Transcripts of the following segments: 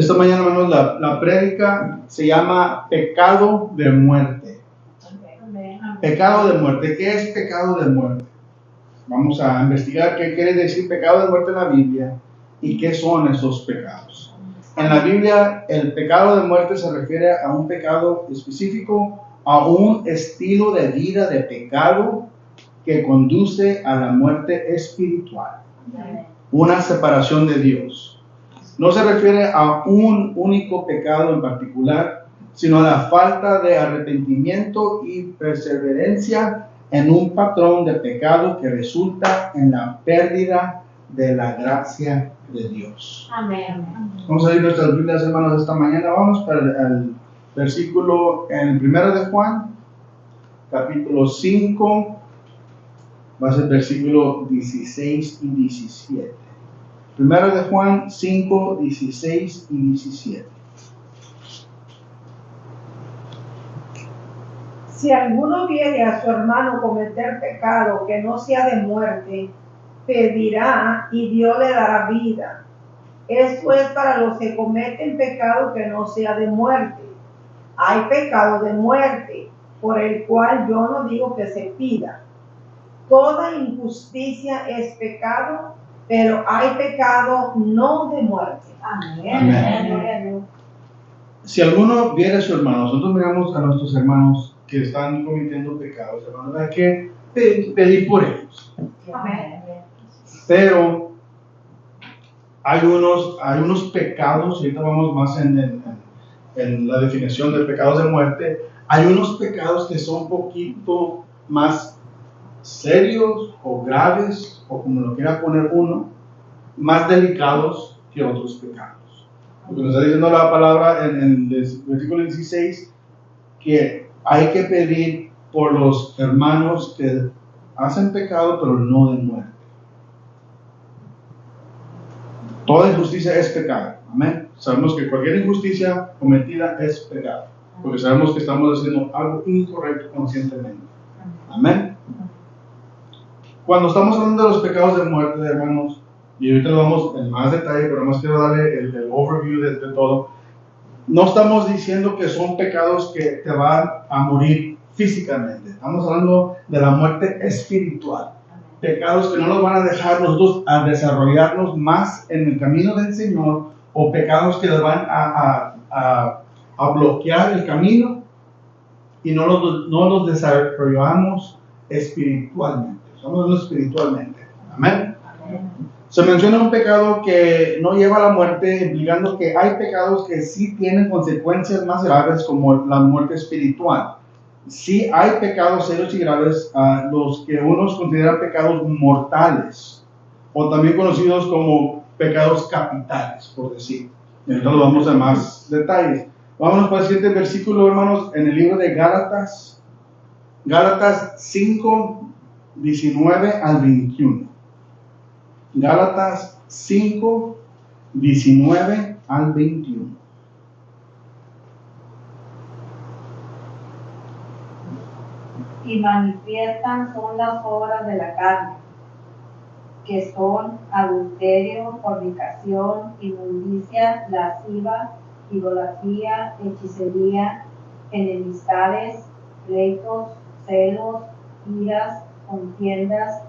Esta mañana, hermanos, la prédica se llama pecado de muerte. Pecado de muerte. ¿Qué es pecado de muerte? Vamos a investigar qué quiere decir pecado de muerte en la Biblia y qué son esos pecados. En la Biblia, el pecado de muerte se refiere a un pecado específico, a un estilo de vida de pecado que conduce a la muerte espiritual, una separación de Dios. No se refiere a un único pecado en particular, sino a la falta de arrepentimiento y perseverancia en un patrón de pecado que resulta en la pérdida de la gracia de Dios. Amén. Vamos a ir nuestras Biblias, hermanos, esta mañana. Vamos para el versículo en el 1 de Juan, capítulo 5, va a ser versículo 16 y 17. 1 de Juan 5, 16 y 17. Si alguno viere a su hermano cometer pecado que no sea de muerte, pedirá y Dios le dará vida. Esto es para los que cometen pecado que no sea de muerte. Hay pecado de muerte, por el cual yo no digo que se pida. Toda injusticia es pecado, pero hay pecado no de muerte. Amén. Si alguno viere a su hermano, nosotros miramos a nuestros hermanos que están cometiendo pecados, hermanos, hay que pedir por ellos. Amén. Pero hay unos pecados, ahorita vamos más en la definición de pecados de muerte, hay unos pecados que son un poquito más serios o graves, o como lo quiera poner uno, más delicados que otros pecados. Porque nos está diciendo la palabra en el versículo 16 que hay que pedir por los hermanos que hacen pecado, pero no de muerte. Toda injusticia es pecado. Amén. Sabemos que cualquier injusticia cometida es pecado, porque sabemos que estamos haciendo algo incorrecto conscientemente. Amén. Cuando estamos hablando de los pecados de muerte, hermanos, y ahorita lo vamos en más detalle, pero más quiero darle el overview de todo. No estamos diciendo que son pecados que te van a morir físicamente. Estamos hablando de la muerte espiritual. Pecados que no nos van a dejar nosotros a desarrollarnos más en el camino del Señor, o pecados que nos van a bloquear el camino y no los desarrollamos espiritualmente. Estamos hablando espiritualmente. Amén. Se menciona un pecado que no lleva a la muerte, implicando que hay pecados que sí tienen consecuencias más graves, como la muerte espiritual. Sí hay pecados serios y graves, los que unos consideran pecados mortales, o también conocidos como pecados capitales, por decir. Entonces vamos a más detalles. Vámonos para el siguiente versículo, hermanos, en el libro de Gálatas 5, 19 al 21. Gálatas 5, 19 al 21. Y manifiestas son las obras de la carne, que son adulterio, fornicación, inmundicia, lasciva, idolatría, hechicería, enemistades, pleitos, celos, iras, contiendas,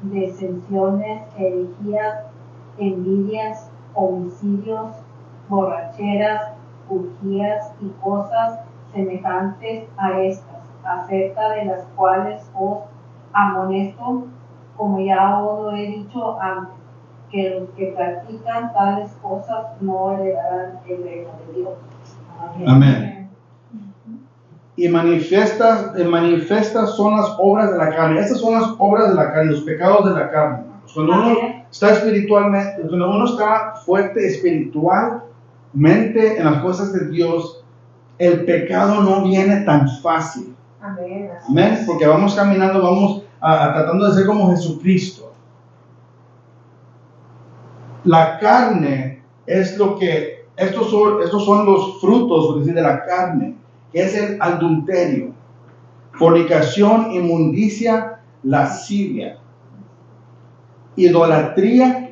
disensiones, herejías, envidias, homicidios, borracheras, orgías y cosas semejantes a estas, acerca de las cuales os amonesto, como ya os lo he dicho antes, que los que practican tales cosas no heredarán el reino de Dios. Amén. Y manifiestas son las obras de la carne. Estas son las obras de la carne, los pecados de la carne. Cuando uno está espiritualmente, cuando uno está fuerte espiritualmente en las cosas de Dios, el pecado no viene tan fácil. Amén. Amén. Porque vamos caminando, vamos tratando de ser como Jesucristo. La carne es lo que, estos son los frutos, por decir, de la carne. Es el adulterio, fornicación, inmundicia, lascivia, idolatría,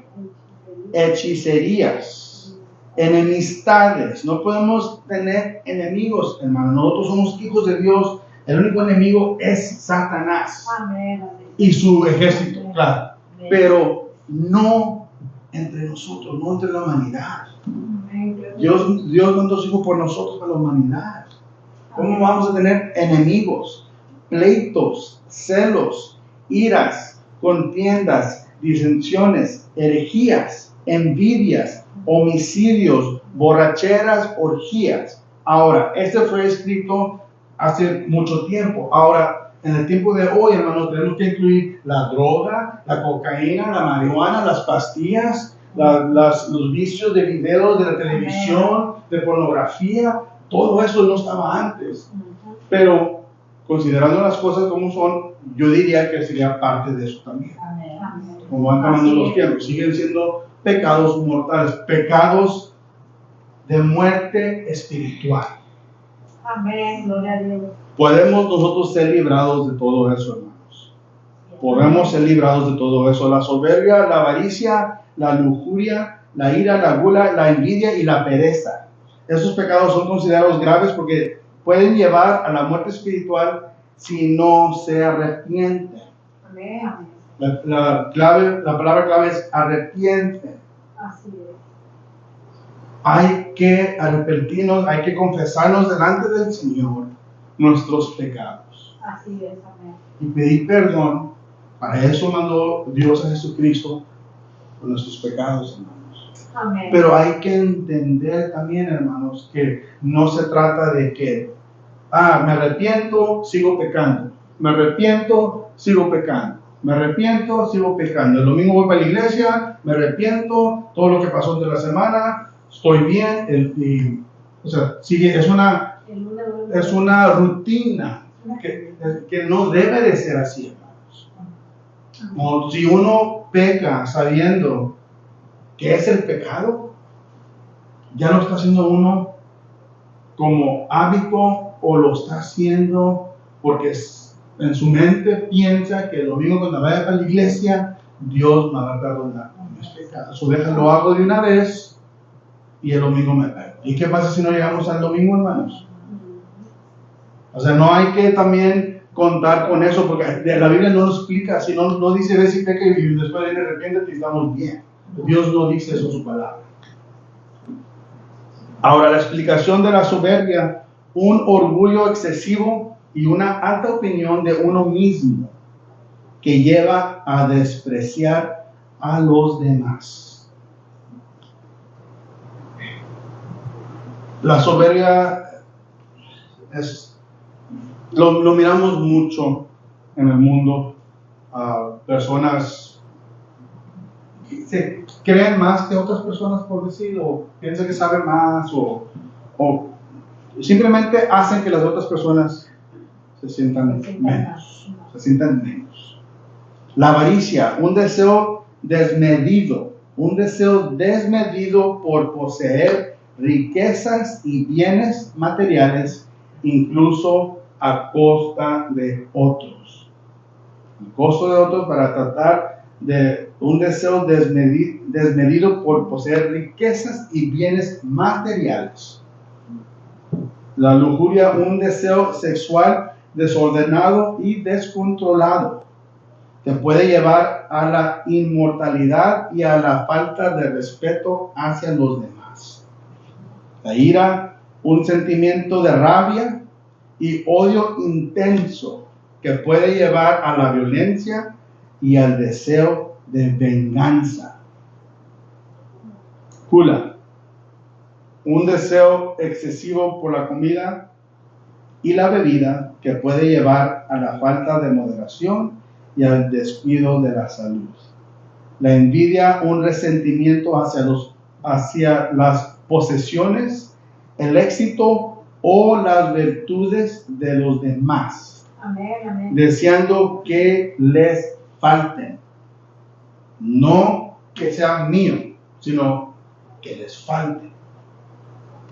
hechicerías, enemistades. No podemos tener enemigos, hermano. Nosotros somos hijos de Dios. El único enemigo es Satanás y su ejército, claro. Pero no entre nosotros, no entre la humanidad. Dios mandó su Hijo por nosotros, para la humanidad. ¿Cómo vamos a tener enemigos, pleitos, celos, iras, contiendas, disensiones, herejías, envidias, homicidios, borracheras, orgías? Ahora, este fue escrito hace mucho tiempo. Ahora, en el tiempo de hoy, hermanos, tenemos que incluir la droga, la cocaína, la marihuana, las pastillas, los vicios de videos, de la televisión, de pornografía. Todo eso no estaba antes. Pero, considerando las cosas como son, yo diría que sería parte de eso también. Como van cambiando los tiempos, siguen siendo pecados mortales, pecados de muerte espiritual. Amén, gloria a Dios. Podemos nosotros ser librados de todo eso, hermanos. Podemos ser librados de todo eso. La soberbia, la avaricia, la lujuria, la ira, la gula, la envidia y la pereza. Esos pecados son considerados graves porque pueden llevar a la muerte espiritual si no se arrepiente. Amén. La palabra clave es arrepiente. Así es. Hay que arrepentirnos, hay que confesarnos delante del Señor nuestros pecados. Así es, amén. Y pedir perdón. Para eso mandó Dios a Jesucristo por nuestros pecados, hermanos. Amén. Pero hay que entender también, hermanos, que no se trata de que, me arrepiento, sigo pecando. Me arrepiento, sigo pecando. Me arrepiento, sigo pecando. El domingo voy para la iglesia, me arrepiento, todo lo que pasó entre la semana, estoy bien. O sea, sigue, es una rutina que no debe de ser así, hermanos. Como si uno peca sabiendo que es el pecado, ya lo está haciendo uno como hábito o lo está haciendo porque en su mente piensa que el domingo cuando vaya para la iglesia, Dios me va a perdonar mis pecados. O lo hago de una vez y el domingo me perdono. ¿Y qué pasa si no llegamos al domingo, hermanos? O sea, no hay que también contar con eso, porque la Biblia no lo explica, si no dice ve si peca y después viene arrepiéntete y estamos bien. Dios no dice eso en su palabra. Ahora, la explicación de la soberbia, un orgullo excesivo y una alta opinión de uno mismo que lleva a despreciar a los demás. La soberbia lo miramos mucho en el mundo. Personas se creen más que otras personas, por decir, o piensan que saben más, o simplemente hacen que las otras personas se sientan menos. La avaricia, un deseo desmedido por poseer riquezas y bienes materiales, incluso a costa de otros. El costo de otros para tratar de un deseo desmedido por poseer riquezas y bienes materiales. La lujuria, un deseo sexual desordenado y descontrolado que puede llevar a la inmortalidad y a la falta de respeto hacia los demás. La ira, un sentimiento de rabia y odio intenso que puede llevar a la violencia y al deseo de venganza. Gula, un deseo excesivo por la comida y la bebida que puede llevar a la falta de moderación y al descuido de la salud. La envidia, un resentimiento hacia las posesiones, el éxito o las virtudes de los demás. Amén, amén. Deseando que les falten. No que sean míos, sino que les falten.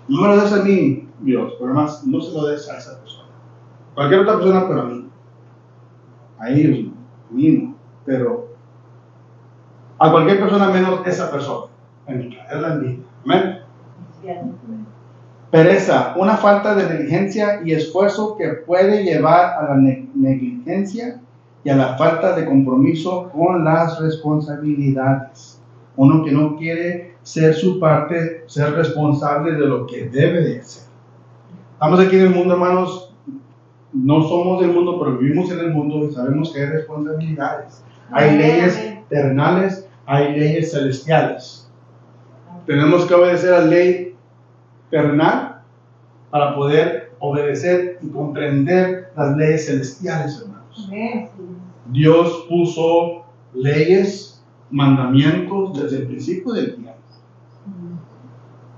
No me lo des a mí, Dios, pero además no se lo des a esa persona. Cualquier otra persona, pero a mí. A ellos no, a mí no, pero a cualquier persona menos esa persona. Es la envidia. Amén. Pereza, una falta de diligencia y esfuerzo que puede llevar a la negligencia y a la falta de compromiso con las responsabilidades. Uno que no quiere ser su parte, ser responsable de lo que debe de hacer. Estamos aquí en el mundo, hermanos. No somos del mundo, pero vivimos en el mundo y sabemos que hay responsabilidades. Hay leyes terrenales, hay leyes celestiales. Tenemos que obedecer a la ley terrenal para poder obedecer y comprender las leyes celestiales, hermanos. Dios puso leyes, mandamientos desde el principio del tiempo.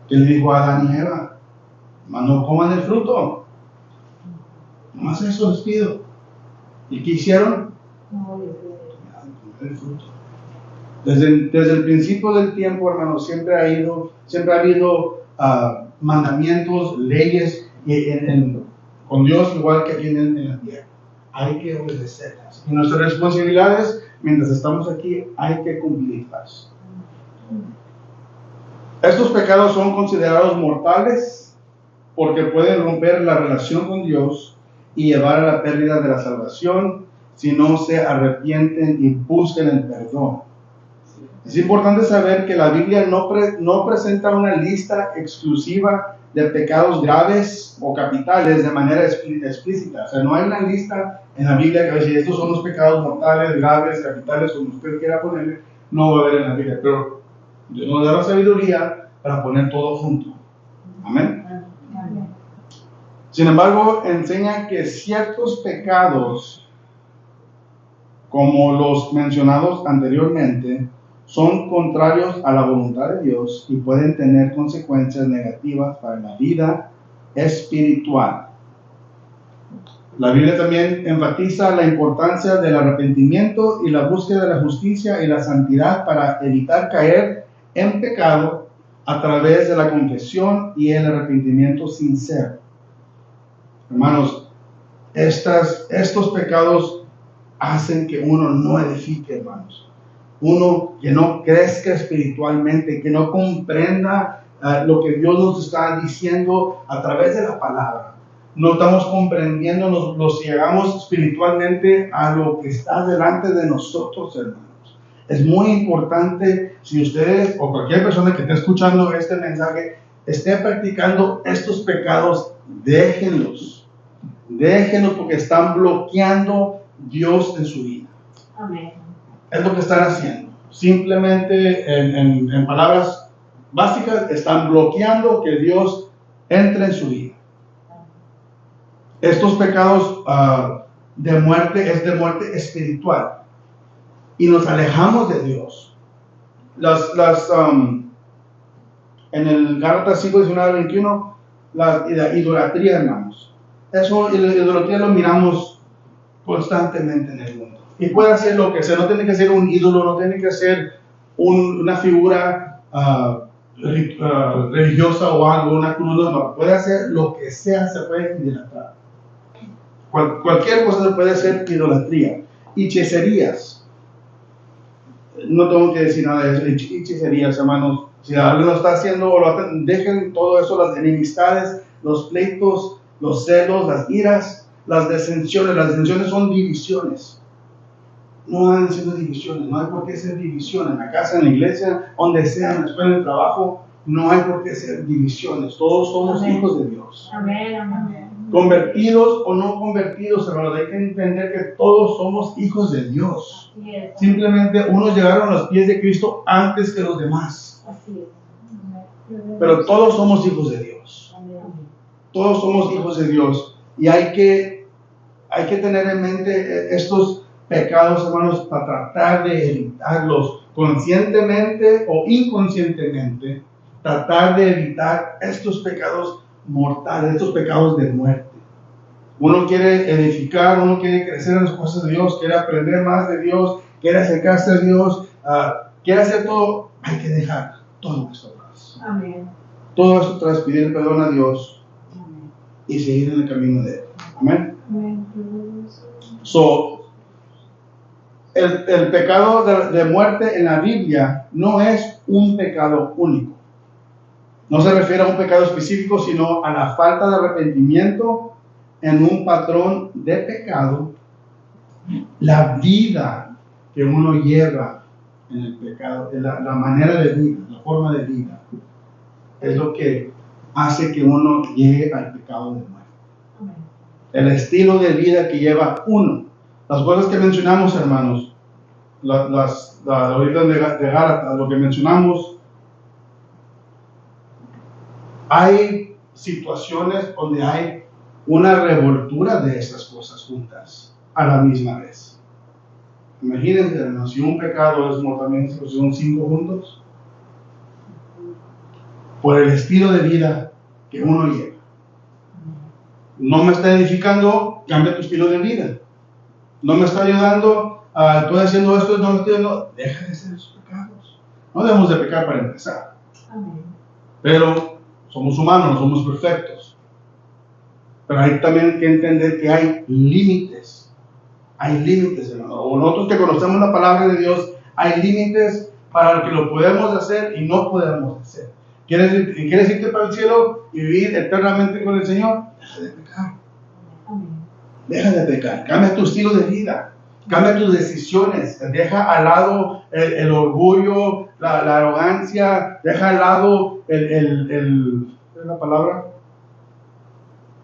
Él dijo a Adán y Eva: no coman el fruto. Nomás eso les pido. ¿Y qué hicieron? El fruto. Desde el principio del tiempo, hermanos, siempre ha habido mandamientos, leyes con Dios, igual que aquí en la tierra. Hay que obedecerlas. Y nuestras responsabilidades, mientras estamos aquí, hay que cumplirlas. Estos pecados son considerados mortales porque pueden romper la relación con Dios y llevar a la pérdida de la salvación si no se arrepienten y busquen el perdón. Es importante saber que la Biblia no presenta una lista exclusiva de pecados graves o capitales de manera explícita. O sea, no hay una lista en la Biblia que va a decir: estos son los pecados mortales, graves, capitales, como usted quiera ponerle. No va a haber en la Biblia, pero Dios nos da la sabiduría para poner todo junto. Amén. Sin embargo, enseña que ciertos pecados, como los mencionados anteriormente, son contrarios a la voluntad de Dios y pueden tener consecuencias negativas para la vida espiritual. La Biblia también enfatiza la importancia del arrepentimiento y la búsqueda de la justicia y la santidad para evitar caer en pecado a través de la confesión y el arrepentimiento sincero. Hermanos, estos pecados hacen que uno no edifique, hermanos. Uno que no crezca espiritualmente, que no comprenda lo que Dios nos está diciendo a través de la palabra. No estamos comprendiendo, nos llegamos espiritualmente a lo que está delante de nosotros, hermanos. Es muy importante, si ustedes o cualquier persona que esté escuchando este mensaje esté practicando estos pecados, déjenlos porque están bloqueando Dios en su vida. Amén. Es lo que están haciendo. Simplemente, en palabras básicas, están bloqueando que Dios entre en su vida. Estos pecados de muerte es de muerte espiritual y nos alejamos de Dios. En el Gálatas 5:19-21, la idolatría, hermanos. Eso, la idolatría lo miramos constantemente en el mundo. Y puede hacer lo que sea, no tiene que ser un ídolo, no tiene que ser una figura religiosa o algo, una cruz, no. Puede hacer lo que sea, se puede idolatrar. Cualquier cosa se puede hacer idolatría. Hechicerías. No tengo que decir nada de eso. Hechicerías, hermanos. Si alguien lo está haciendo, dejen todo eso, las enemistades, los pleitos, los celos, las iras, las disensiones. Las disensiones son divisiones. No han sido divisiones, no hay por qué ser divisiones. En la casa, en la iglesia, donde sea, en la escuela, en el trabajo, no hay por qué ser divisiones. Todos somos Amén. Hijos de Dios. Amén, amén. Convertidos o no convertidos, hermanos, hay que entender que todos somos hijos de Dios. Así es. Simplemente unos llegaron a los pies de Cristo antes que los demás. Así es. Pero todos somos hijos de Dios. Todos somos hijos de Dios. Y hay que tener en mente estos pecados, hermanos, para tratar de evitarlos conscientemente o inconscientemente. Tratar de evitar estos pecados mortales, estos pecados de muerte. Uno quiere edificar, uno quiere crecer en las cosas de Dios, quiere aprender más de Dios, quiere acercarse a Dios, quiere hacer todo. Hay que dejar todo esto atrás. Amén. Todo esto tras pedir perdón a Dios. Amén. Y seguir en el camino de Él. Amén. Amén. El pecado de muerte en la Biblia no es un pecado único. No se refiere a un pecado específico, sino a la falta de arrepentimiento en un patrón de pecado. La vida que uno lleva en el pecado, la manera de vida, la forma de vida, es lo que hace que uno llegue al pecado de muerte. El estilo de vida que lleva uno. Las cosas que mencionamos, hermanos, ahorita de Gálatas, lo que mencionamos, hay situaciones donde hay una revoltura de esas cosas juntas a la misma vez. Imagínense, hermanos, si un pecado es como también son 5 juntos, por el estilo de vida que uno lleva. No me está edificando, cambia tu estilo de vida. No me está ayudando, estoy haciendo esto, no me estoy ayudando, deja de hacer esos pecados. No debemos de pecar para empezar. Pero somos humanos, no somos perfectos. Pero hay también que entender que hay límites. Hay límites, hermano. O nosotros que conocemos la palabra de Dios, hay límites para lo que lo podemos hacer y no podemos hacer. ¿Quieres irte para el cielo y vivir eternamente con el Señor? Deja de pecar. Deja de pecar. Cambia tu estilo de vida. Cambia tus decisiones. Deja al lado el orgullo, la arrogancia. Deja al lado ¿qué es la palabra?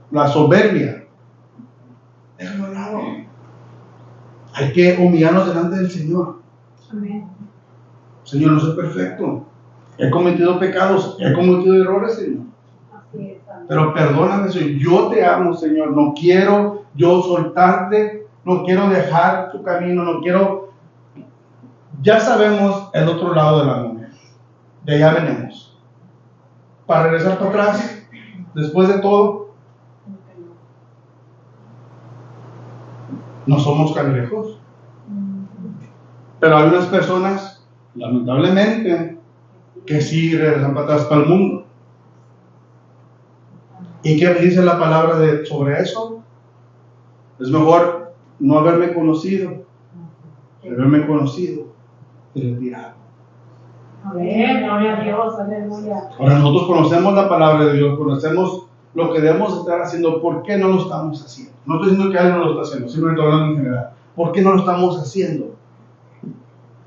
La soberbia. Déjalo al lado. Hay que humillarnos delante del Señor. Amén. Señor, no soy perfecto. He cometido pecados, he cometido errores, Señor. Así es, amén. Pero perdóname, Señor. Yo te amo, Señor. No quiero yo soltarte. No quiero dejar tu camino. No quiero. Ya sabemos el otro lado de la moneda. De allá venimos. Para regresar para atrás, después de todo, no somos cangrejos. Pero hay unas personas, lamentablemente, que sí regresan para atrás para el mundo. ¿Y qué me dice la palabra sobre eso? Es mejor no haberme conocido, y retirado. Amén, gloria a Dios, aleluya. Ahora nosotros conocemos la palabra de Dios, conocemos lo que debemos estar haciendo. ¿Por qué no lo estamos haciendo? No estoy diciendo que alguien no lo está haciendo, simplemente hablando en general. ¿Por qué no lo estamos haciendo?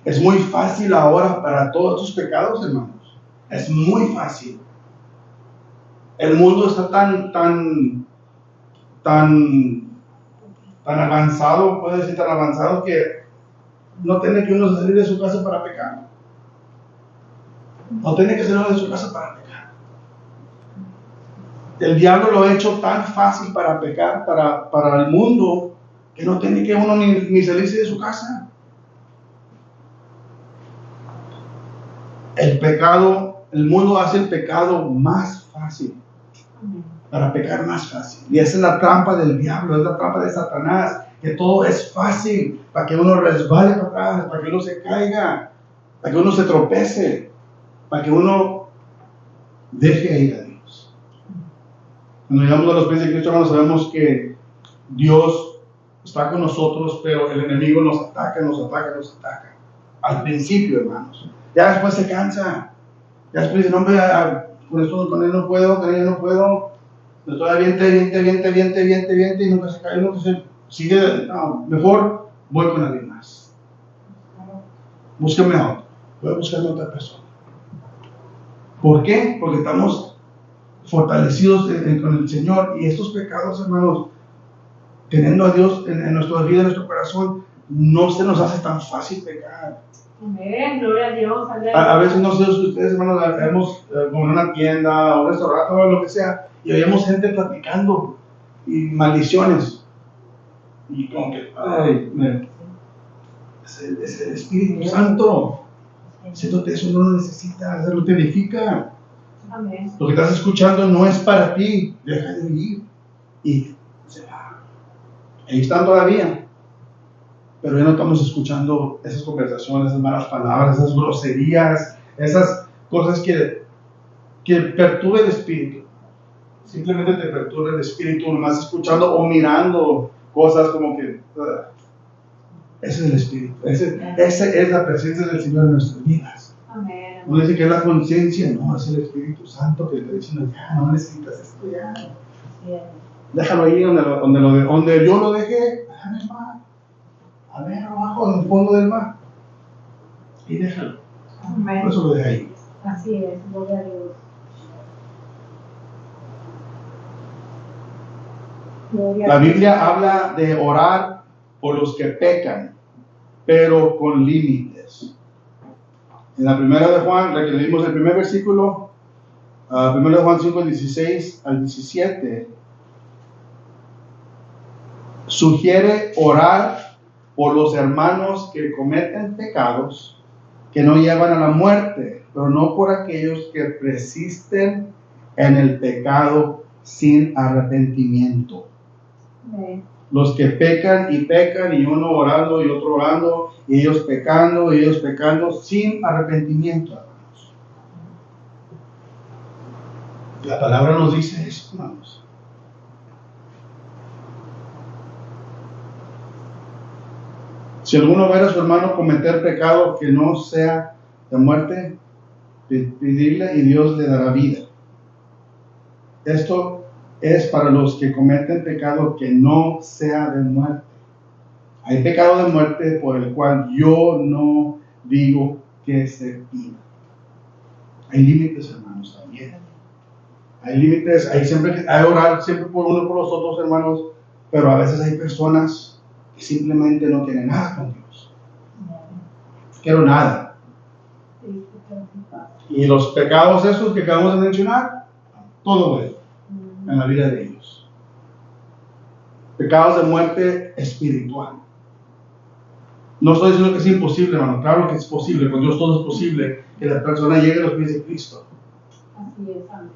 Es muy fácil ahora para todos estos pecados, hermanos. Es muy fácil. El mundo está tan avanzado, puede decir tan avanzado, que no tiene que uno salir de su casa para pecar. No tiene que salir de su casa para pecar. El diablo lo ha hecho tan fácil para pecar, para el mundo, que no tiene que uno ni salirse de su casa. El pecado, el mundo hace el pecado más fácil. Para pecar más fácil. Y esa es la trampa del diablo, es la trampa de Satanás, que todo es fácil, para que uno resbale para atrás, para que uno se caiga, para que uno se tropece, para que uno deje ir a Dios. Cuando llegamos a los pies de Cristo, hermanos, sabemos que Dios está con nosotros, pero el enemigo nos ataca. Al principio, hermanos. Ya después se cansa. Ya después dice, no, hombre, con él no puedo, con ella no puedo. Todavía viente, y nunca se cae, nunca se sigue. No, mejor voy con alguien más. Búsqueme a otro. Voy a buscarme a otra persona. ¿Por qué? Porque estamos fortalecidos con el Señor, y estos pecados, hermanos, teniendo a Dios en nuestra vida, en nuestro corazón, no se nos hace tan fácil pecar. Amén, gloria a Dios. A veces no sé si ustedes, hermanos, vemos como en una tienda o un restaurante o lo que sea, y oímos gente platicando y maldiciones, y como que es el Espíritu Santo. Siéndote, eso no lo necesitas, eso no te edifica. Amén. Lo que estás escuchando no es para ti, deja de ir. Y se va. Ahí están todavía. Pero ya no estamos escuchando esas conversaciones, esas malas palabras, esas groserías, esas cosas que perturban el espíritu. Simplemente te perturba el espíritu, nomás escuchando o mirando cosas como que... ese es el espíritu, esa es la presencia del Señor en nuestras vidas. Amén. No dice que es la conciencia, no, es el Espíritu Santo que te dice, ya, no necesitas esto, ya. Déjalo ahí donde yo lo dejé, déjame el mar. A ver, abajo, en el fondo del mar. Y déjalo. Por eso lo dejé ahí. Así es, gloria a Dios. La Biblia habla de orar por los que pecan, pero con límites. En la primera de Juan, la que leímos el primer versículo, primero de Juan 5, 16 al 17, sugiere orar por los hermanos que cometen pecados que no llevan a la muerte, pero no por aquellos que persisten en el pecado sin arrepentimiento. Los que pecan, y uno orando y otro orando, y ellos pecando sin arrepentimiento, hermanos. La palabra nos dice eso, hermanos. Si alguno ve a su hermano cometer pecado que no sea de muerte, pedirle y Dios le dará vida. Esto es para los que cometen pecado que no sea de muerte. Hay pecado de muerte por el cual yo no digo que se viva. Hay límites, hermanos, también. Hay límites, hay que orar siempre por uno por los otros, hermanos, pero a veces hay personas que simplemente no quieren nada con Dios. Quiero nada. Y los pecados esos que acabamos de mencionar, todo bueno en la vida de ellos. Pecados de muerte espiritual. No estoy diciendo que es imposible, hermano. Claro que es posible. Con Dios todo es posible. Que la persona llegue a los pies de Cristo. Así es, amén.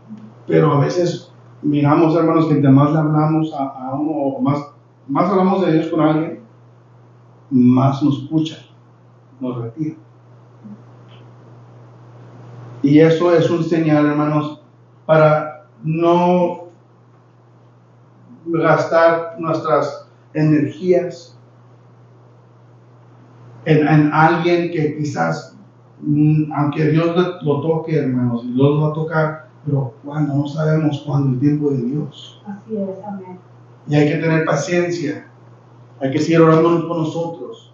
Pero a veces miramos, hermanos, que entre más le hablamos a uno, o más hablamos de Dios con alguien, más nos escucha, nos retira. Y eso es un señal, hermanos, para no gastar nuestras energías en alguien que quizás, aunque Dios lo toque, hermanos, y Dios lo va a tocar, pero cuando no sabemos cuándo, el tiempo de Dios. Así es, amén. Y hay que tener paciencia. Hay que seguir orando por nosotros.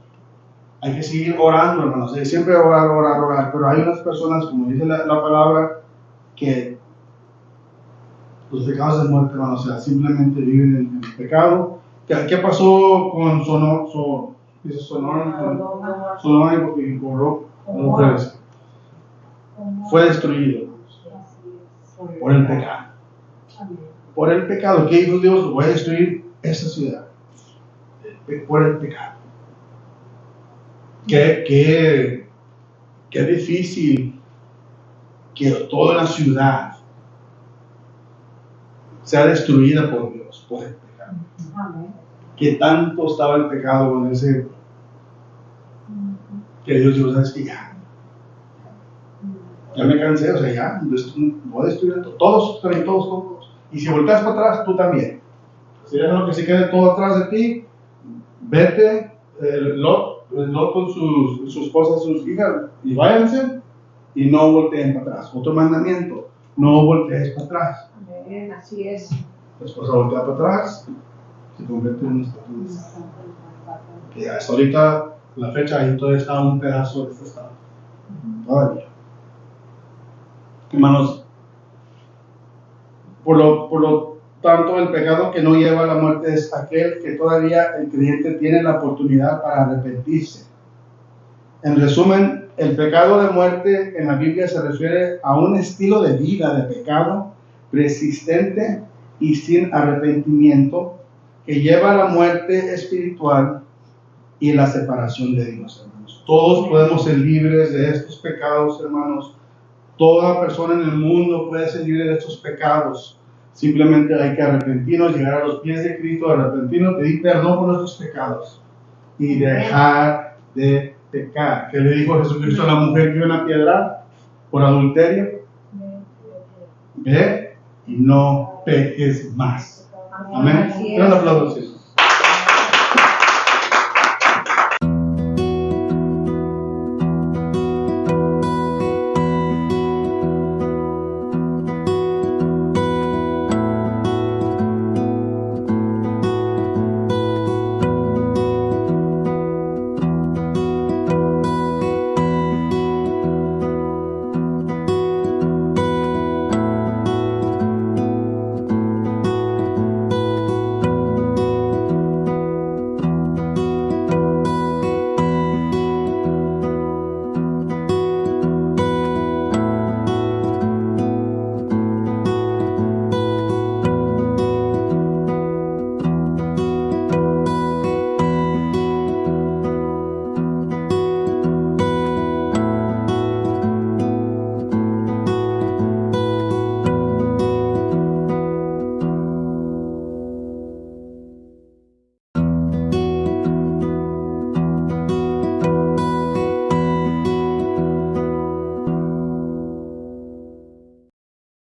Hay que seguir orando, hermanos. Siempre orar. Pero hay unas personas, como dice la palabra, que los pecados de muerte, hermanos, o sea, simplemente viven en el pecado. ¿Qué pasó con Sonora y Gomorra? Fue destruido, hermanos, por el pecado. Por el pecado. ¿Qué hizo Dios? Voy a destruir esa ciudad. Por el pecado. Qué difícil que toda la ciudad sea destruida por Dios, por el pecado. Que tanto estaba el pecado con ese, que Dios dijo, ¿sabes qué? Ya me cansé, o sea, ya voy a destruir todos. Y si volteas para atrás, tú también. Si dejas lo que se quede todo atrás de ti, vete, Lot con su esposa, sus hijas, y váyanse, y no volteen para atrás. Otro mandamiento, no voltees para atrás. Amén, así es. La esposa voltea para atrás, se convierte en un estatuto. Que hasta ahorita, la fecha, ahí todavía está un pedazo de este estado. Todavía. Hermanos, por lo tanto, el pecado que no lleva a la muerte es aquel que todavía el creyente tiene la oportunidad para arrepentirse. En resumen, el pecado de muerte en la Biblia se refiere a un estilo de vida de pecado persistente y sin arrepentimiento que lleva a la muerte espiritual y la separación de Dios, hermanos. Todos podemos ser libres de estos pecados, hermanos. Toda persona en el mundo puede ser libre de estos pecados. Simplemente hay que arrepentirnos, llegar a los pies de Cristo, arrepentirnos, pedir perdón por nuestros pecados y dejar de pecar. ¿Qué le dijo Jesucristo a la mujer que vio una piedra por adulterio? Ve y no peques más. Amén. Un aplauso.